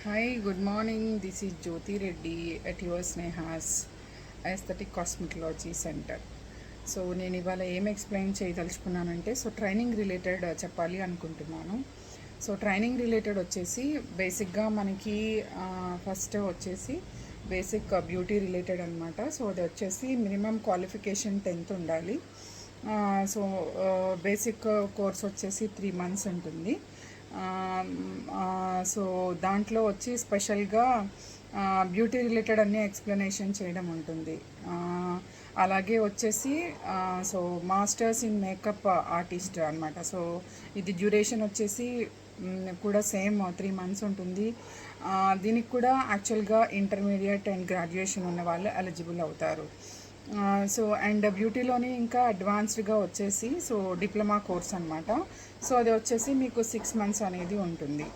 Hi, good morning. This is Jyoti Reddy at your Sneha's Aesthetic Cosmetology Center. So నేను ఇవాళ ఏం explain చేయదలుచుకున్నానంటే training related చెప్పాలి అనుకుంటున్నాను. So training related వచ్చేసి బేసిక్గా మనకి ఫస్ట్ వచ్చేసి బేసిక్ బ్యూటీ రిలేటెడ్ అనమాట. సో అది వచ్చేసి మినిమం క్వాలిఫికేషన్ 10th ఉండాలి. సో బేసిక్ కోర్స్ వచ్చేసి 3 months ఉంటుంది. సో దాంట్లో వచ్చి స్పెషల్గా బ్యూటీ రిలేటెడ్ అన్నీ ఎక్స్ప్లెనేషన్ చేయడం ఉంటుంది. అలాగే వచ్చేసి so masters in makeup artist అనమాట. సో ఇది డ్యూరేషన్ వచ్చేసి కూడా సేమ్ 3 months ఉంటుంది. దీనికి కూడా యాక్చువల్గా ఇంటర్మీడియట్ అండ్ గ్రాడ్యుయేషన్ ఉన్న వాళ్ళు ఎలిజిబుల్ అవుతారు. సో అండ్ బ్యూటీలోని ఇంకా అడ్వాన్స్డ్గా వచ్చేసి సో డిప్లొమా కోర్స్ అనమాట. సో అది వచ్చేసి మీకు 6 months అనేది ఉంటుంది.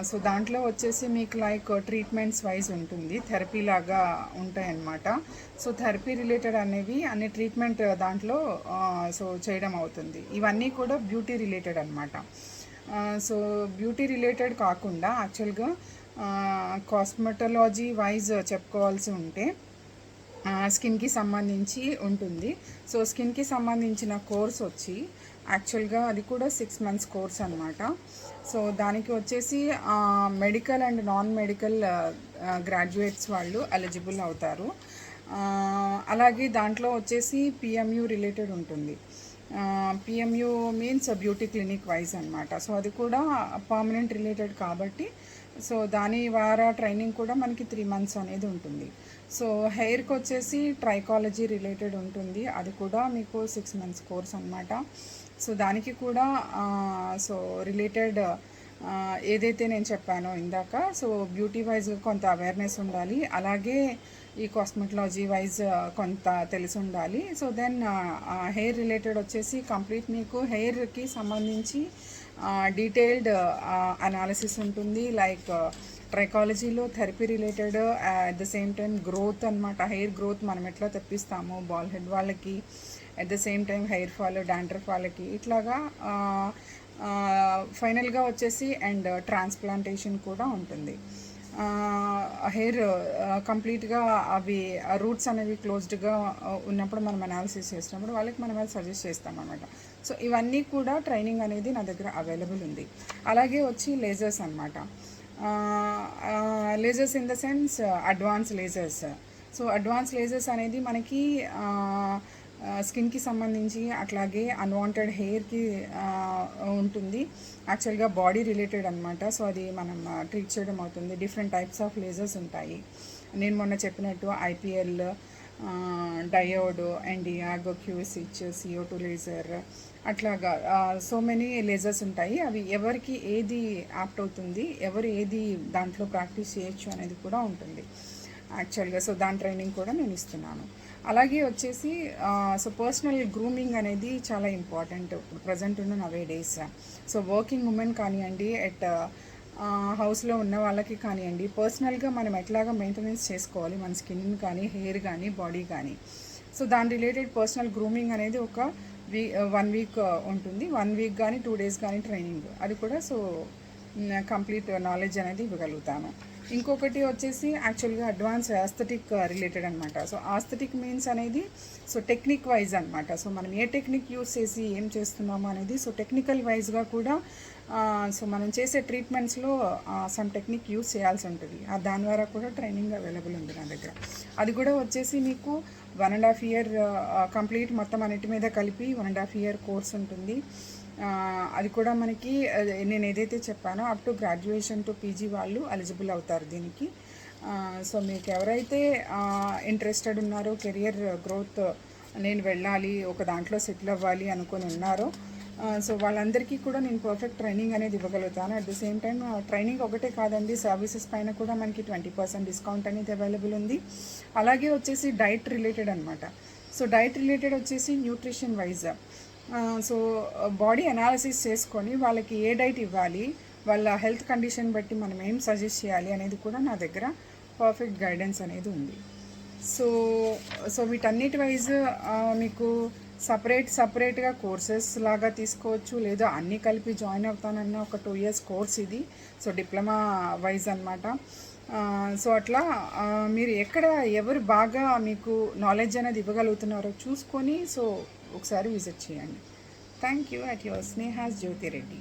సో దాంట్లో వచ్చేసి మీకు లైక్ ట్రీట్మెంట్స్ వైజ్ ఉంటుంది, థెరపీ లాగా ఉంటాయన్నమాట. సో థెరపీ రిలేటెడ్ అనేవి అన్ని ట్రీట్మెంట్ దాంట్లో సో చేయడం అవుతుంది. ఇవన్నీ కూడా బ్యూటీ రిలేటెడ్ అనమాట. సో బ్యూటీ రిలేటెడ్ కాకుండా యాక్చువల్గా కాస్మెటాలజీ వైజ్ చెప్పుకోవాల్సి ఉంటే స్కిన్కి సంబంధించి ఉంటుంది. సో స్కిన్కి సంబంధించిన కోర్స్ వచ్చి యాక్చువల్గా అది కూడా 6 months కోర్స్ అనమాట. సో దానికి వచ్చేసి medical and non medical graduates వాళ్ళు ఎలిజిబుల్ అవుతారు. అలాగే దాంట్లో వచ్చేసి పిఎంయు రిలేటెడ్ ఉంటుంది. PMU means beauty clinic wise అనమాట. సో అది కూడా పర్మనెంట్ రిలేటెడ్ కాబట్టి సో దాని ద్వారా ట్రైనింగ్ కూడా మనకి 3 months అనేది ఉంటుంది. సో హెయిర్కి వచ్చేసి ట్రైకాలజీ రిలేటెడ్ ఉంటుంది, అది కూడా మీకు 6 months కోర్స్ అనమాట. సో దానికి కూడా సో రిలేటెడ్ ఏదైతే నేను చెప్పానో ఇందాక, సో బ్యూటీ వైజ్ కొంత అవేర్నెస్ ఉండాలి, అలాగే ఈ కాస్మెటాలజీ వైజ్ కొంత తెలిసి ఉండాలి. సో దెన్ హెయిర్ రిలేటెడ్ వచ్చేసి కంప్లీట్ మీకు హెయిర్కి సంబంధించి డీటెయిల్డ్ అనాలిసిస్ ఉంటుంది. లైక్ ట్రైకాలజీలో therapy related, at the same time growth అనమాట. హెయిర్ గ్రోత్ మనం ఎట్లా తెప్పిస్తాము బాల్ హెడ్ వాళ్ళకి, at the same time hair fall, dandruff వాళ్ళకి ఇట్లాగా ఫైనల్గా వచ్చేసి అండ్ ట్రాన్స్ప్లాంటేషన్ కూడా ఉంటుంది. హెయిర్ కంప్లీట్గా అవి రూట్స్ అనేవి క్లోజ్డ్గా ఉన్నప్పుడు మనం అనాలిసిస్ చేసినప్పుడు వాళ్ళకి మనం అది సజెస్ట్ చేస్తాం అనమాట. సో ఇవన్నీ కూడా ట్రైనింగ్ అనేది నా దగ్గర అవైలబుల్ ఉంది. అలాగే వచ్చి లేజర్స్ అనమాట. Lasers in the sense advance lasers. So advance lasers అనేది మనకి స్కిన్కి సంబంధించి అట్లాగే అన్వాంటెడ్ హెయిర్కి ఉంటుంది. యాక్చువల్గా బాడీ రిలేటెడ్ అనమాట. సో అది మనం ట్రీట్ చేయడం అవుతుంది. డిఫరెంట్ టైప్స్ ఆఫ్ లేజర్స్ ఉంటాయి. నేను మొన్న చెప్పినట్టు ఐపీఎల్, డయోడ్, ఎన్డియాగ్, క్యూసిచ్, CO2 లేజర్, అట్లాగా సో మెనీ లేజర్స్ ఉంటాయి. అవి ఎవరికి ఏది యాప్ట్ అవుతుంది, ఎవరు ఏది దాంట్లో ప్రాక్టీస్ చేయొచ్చు అనేది కూడా ఉంటుంది యాక్చువల్గా. సో దాని ట్రైనింగ్ కూడా నేను ఇస్తున్నాను. అలాగే వచ్చేసి సో పర్సనల్ గ్రూమింగ్ అనేది చాలా ఇంపార్టెంట్ ఇప్పుడు ప్రజెంట్ ఉన్న నవే డేస్. సో వర్కింగ్ ఉమెన్ కానివ్వండి, ఎట్ హౌస్లో ఉన్న వాళ్ళకి కానివ్వండి, పర్సనల్గా మనం ఎట్లాగా మెయింటెనెన్స్ చేసుకోవాలి మన స్కిన్ కానీ, హెయిర్ కానీ, బాడీ కానీ. సో దాని రిలేటెడ్ పర్సనల్ గ్రూమింగ్ అనేది ఒక 1 week ఉంటుంది. 1 week కానీ 2 days కానీ ట్రైనింగ్, అది కూడా సో కంప్లీట్ నాలెడ్జ్ అనేది ఇవ్వగలుగుతాను. ఇంకొకటి వచ్చేసి యాక్చువల్గా అడ్వాన్స్ ఆస్థెటిక్ రిలేటెడ్ అనమాట. సో ఆస్థెటిక్ మీన్స్ అనేది సో టెక్నిక్ వైజ్ అనమాట. సో మనం ఏ టెక్నిక్ యూస్ చేసి ఏం చేస్తున్నాము అనేది సో టెక్నికల్ వైజ్గా కూడా సో మనం చేసే ట్రీట్మెంట్స్లో సమ్ టెక్నిక్ యూస్ చేయాల్సి ఉంటుంది. దాని ద్వారా కూడా ట్రైనింగ్ అవైలబుల్ ఉంది నా దగ్గర. అది కూడా వచ్చేసి మీకు 1.5 year కంప్లీట్ మొత్తం అన్నిటి మీద కలిపి 1.5 year కోర్స్ ఉంటుంది. అది కూడా మనకి నేను ఏదైతే చెప్పానో up to graduation to PG వాళ్ళు ఎలిజిబుల్ అవుతారు దీనికి. సో మీకు ఎవరైతే ఇంట్రెస్టెడ్ ఉన్నారో, కెరియర్ గ్రోత్ నేను వెళ్ళాలి, ఒక దాంట్లో సెటిల్ అవ్వాలి అనుకొని ఉన్నారో సో వాళ్ళందరికీ కూడా నేను పర్ఫెక్ట్ ట్రైనింగ్ అనేది ఇవ్వగలుగుతాను. At the same time training ఒకటే కాదండి, సర్వీసెస్ పైన కూడా మనకి 20% డిస్కౌంట్ అనేది అవైలబుల్ ఉంది. అలాగే వచ్చేసి డైట్ రిలేటెడ్ అనమాట. సో డైట్ రిలేటెడ్ వచ్చేసి nutrition wise so body analysis చేసుకొని వాళ్ళకి ఏ డైట్ ఇవ్వాలి, వాళ్ళ హెల్త్ కండిషన్ బట్టి మనం ఏం సజెస్ట్ చేయాలి అనేది కూడా నా దగ్గర పర్ఫెక్ట్ గైడెన్స్ అనేది ఉంది. సో వీటన్నిటి వైజ్ మీకు సపరేట్గా కోర్సెస్ లాగా తీసుకోవచ్చు, లేదా అన్నీ కలిపి జాయిన్ అవుతానన్న ఒక 2 years కోర్స్ ఇది. సో డిప్లొమా వైజ్ అనమాట. సో అట్లా మీరు ఎవరు బాగా మీకు నాలెడ్జ్ అనేది ఇవ్వగలుగుతున్నారో చూసుకొని సో ఒకసారి విజిట్ చేయండి. Thank you. At your Sneha's Jyothi Reddy.